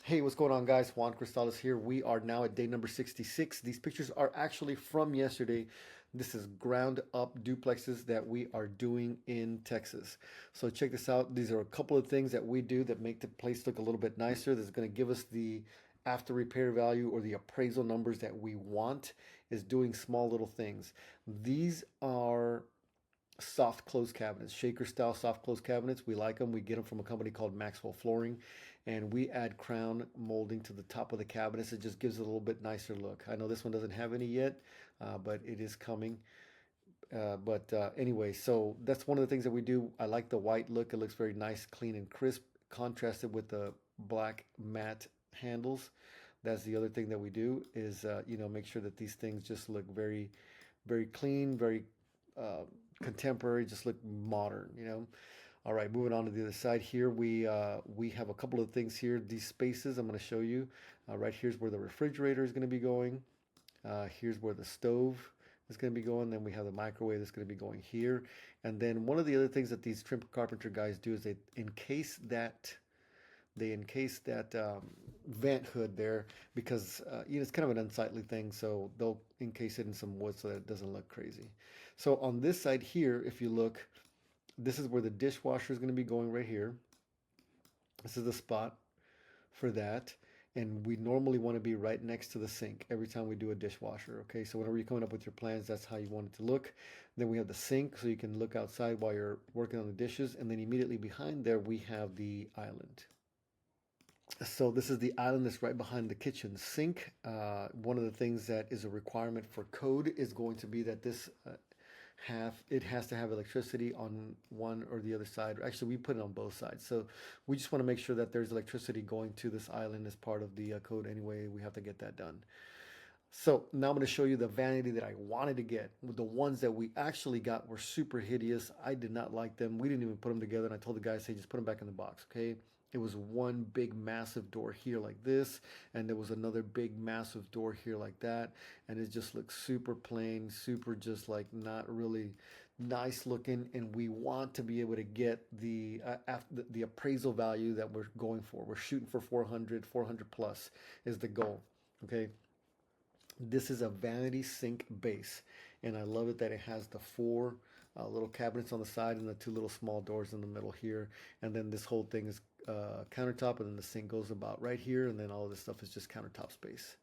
Hey, what's going on, guys? Juan Cristales here. We are now at day number 66. These pictures are actually from yesterday. This is ground up duplexes that we are doing in Texas. So check this out. These are a couple of things that we do that make the place look a little bit nicer. This is going to give us the after repair value or the appraisal numbers that we want, is doing small little things. These are soft close cabinets, shaker style soft close cabinets. We like them. We get them from a company called Maxwell Flooring, and we add crown molding to the top of the cabinets. It just gives it a little bit nicer look. I know this one doesn't have any yet, but it is coming. But anyway, so that's one of the things that we do. I like the white look. It looks very nice, clean, and crisp, contrasted with the black matte handles. That's the other thing that we do is, make sure that these things just look very, very clean, very uh, contemporary, just look modern. All right, moving on to the other side here, we have a couple of things here. These spaces I'm going to show you. Right here's where the refrigerator is going to be going. Here's where the stove is going to be going. Then we have the microwave that's going to be going here. And then one of the other things that these trim carpenter guys do is they encase that vent hood there because it's kind of an unsightly thing, so they'll encase it in some wood so that it doesn't look crazy. So on this side here, if you look, this is where the dishwasher is going to be going right here. This is the spot for that. And we normally want to be right next to the sink every time we do a dishwasher. Okay, so whenever you're coming up with your plans, that's how you want it to look. Then we have the sink, so you can look outside while you're working on the dishes. And then immediately behind there, we have the island. So this is the island that's right behind the kitchen sink. One of the things that is a requirement for code is going to be that this it has to have electricity on one or the other side. Actually, we put it on both sides. So we just want to make sure that there's electricity going to this island as part of the code anyway. We have to get that done. So now I'm going to show you the vanity that I wanted to get. The ones that we actually got were super hideous. I did not like them. We didn't even put them together. And I told the guys, hey, just put them back in the box, okay? It was one big massive door here like this, and there was another big massive door here like that, and it just looks super plain, super just like not really nice looking. And we want to be able to get the appraisal value that we're going for. We're shooting for 400 plus is the goal, okay? This is a vanity sink base, and I love it that it has the four little cabinets on the side and the two little small doors in the middle here. And then this whole thing is countertop, and then the sink goes about right here, and then all of this stuff is just countertop space.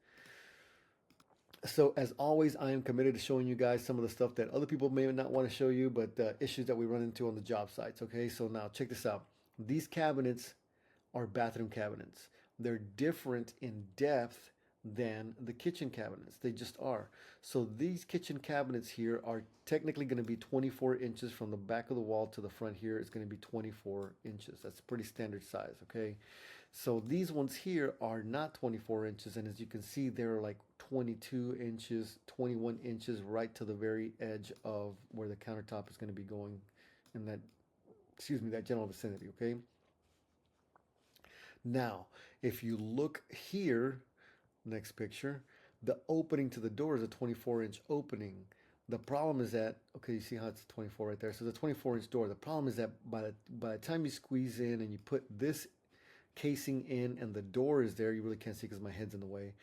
So as always, I am committed to showing you guys some of the stuff that other people may not want to show you, but issues that we run into on the job sites. Okay, so now check this out. These cabinets are bathroom cabinets. They're different in depth than the kitchen cabinets. They just are. So these kitchen cabinets here are technically going to be 24 inches from the back of the wall to the front here. It's going to be 24 inches. That's pretty standard size, okay? So these ones here are not 24 inches, and as you can see, they're like 22 inches, 21 inches right to the very edge of where the countertop is going to be going in that general vicinity, okay? Now, if you look here, next picture, the opening to the door is a 24-inch opening. The problem is that, okay, you see how it's 24 right there. So the 24-inch door. The problem is that by the time you squeeze in and you put this casing in and the door is there, you really can't see because my head's in the way.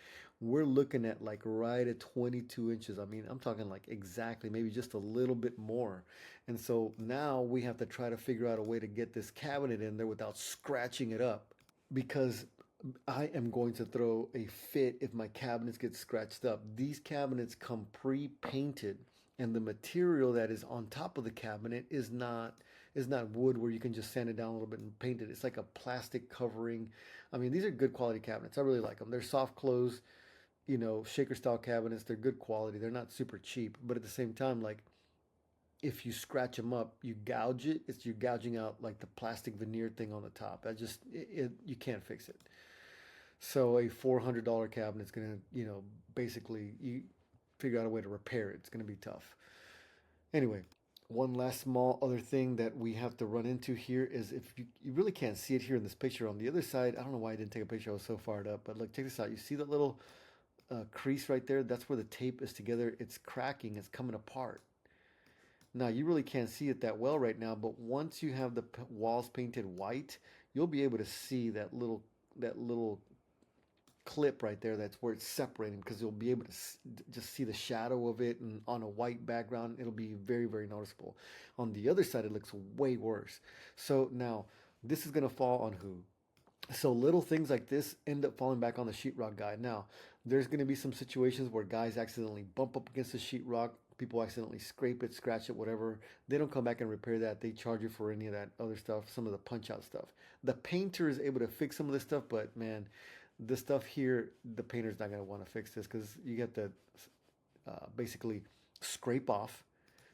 We're looking at like right at 22 inches. I mean, I'm talking like exactly, maybe just a little bit more. And so now we have to try to figure out a way to get this cabinet in there without scratching it up, because I am going to throw a fit if my cabinets get scratched up. These cabinets come pre-painted, and the material that is on top of the cabinet is not wood where you can just sand it down a little bit and paint it. It's like a plastic covering. I mean, these are good quality cabinets. I really like them. They're soft close, shaker style cabinets. They're good quality. They're not super cheap, but at the same time, like, if you scratch them up, you gouge it. You're gouging out like the plastic veneer thing on the top. You can't fix it. So a $400 cabinet is gonna, basically you figure out a way to repair it. It's gonna be tough. Anyway, one last small other thing that we have to run into here is, if you really can't see it here in this picture on the other side. I don't know why I didn't take a picture. I was so fired up. But look, check this out. You see that little crease right there? That's where the tape is together. It's cracking. It's coming apart. Now, you really can't see it that well right now, but once you have the walls painted white, you'll be able to see that little clip right there. That's where it's separating because you'll be able to just see the shadow of it, and on a white background, it'll be very, very noticeable. On the other side, it looks way worse. So now this is gonna fall on who? So little things like this end up falling back on the sheetrock guy. Now, there's going to be some situations where guys accidentally bump up against the sheetrock, people accidentally scrape it, scratch it, whatever. They don't come back and repair that. They charge you for any of that other stuff, some of the punch out stuff. The painter is able to fix some of this stuff, but man, the stuff here, the painter's not going to want to fix this because you get to basically scrape off.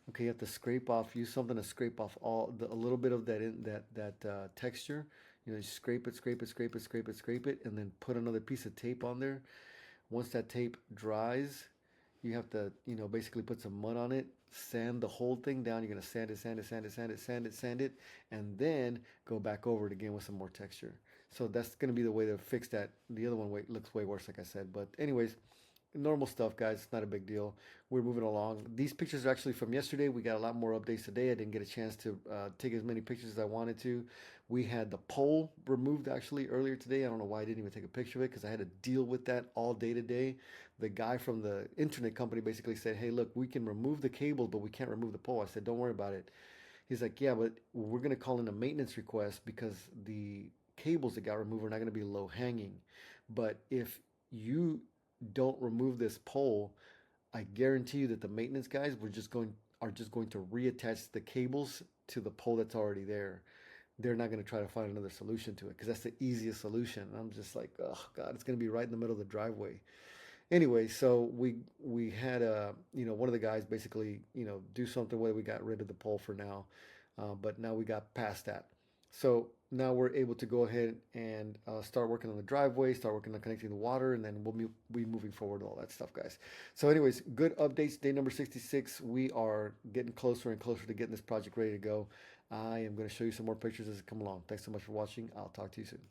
Okay, you have to scrape off. Use something to scrape off a little bit of that texture. You scrape it, scrape it, scrape it, scrape it, scrape it, and then put another piece of tape on there. Once that tape dries, you have to basically put some mud on it, sand the whole thing down. You're gonna sand it, sand it, sand it, sand it, sand it, sand it, and then go back over it again with some more texture. So that's gonna be the way to fix that. The other one looks way worse, like I said. But anyways, normal stuff, guys. It's not a big deal. We're moving along. These pictures are actually from yesterday. We got a lot more updates today. I didn't get a chance to take as many pictures as I wanted to. We had the pole removed actually earlier today. I don't know why I didn't even take a picture of it because I had to deal with that all day today. The guy from the internet company basically said, "Hey, look, we can remove the cable, but we can't remove the pole." I said, "Don't worry about it." He's like, "Yeah, but we're going to call in a maintenance request because the cables that got removed are not going to be low hanging. But if you don't remove this pole, I guarantee you that the maintenance guys are just going to reattach the cables to the pole that's already there. They're not going to try to find another solution to it because that's the easiest solution." And I'm just like, oh God, it's going to be right in the middle of the driveway. Anyway, so we had one of the guys basically do something where we got rid of the pole for now, but now we got past that. So now we're able to go ahead and start working on the driveway, start working on connecting the water, and then be moving forward with all that stuff, guys. So, anyways, good updates. Day number 66. We are getting closer and closer to getting this project ready to go. I am going to show you some more pictures as it come along. Thanks so much for watching. I'll talk to you soon.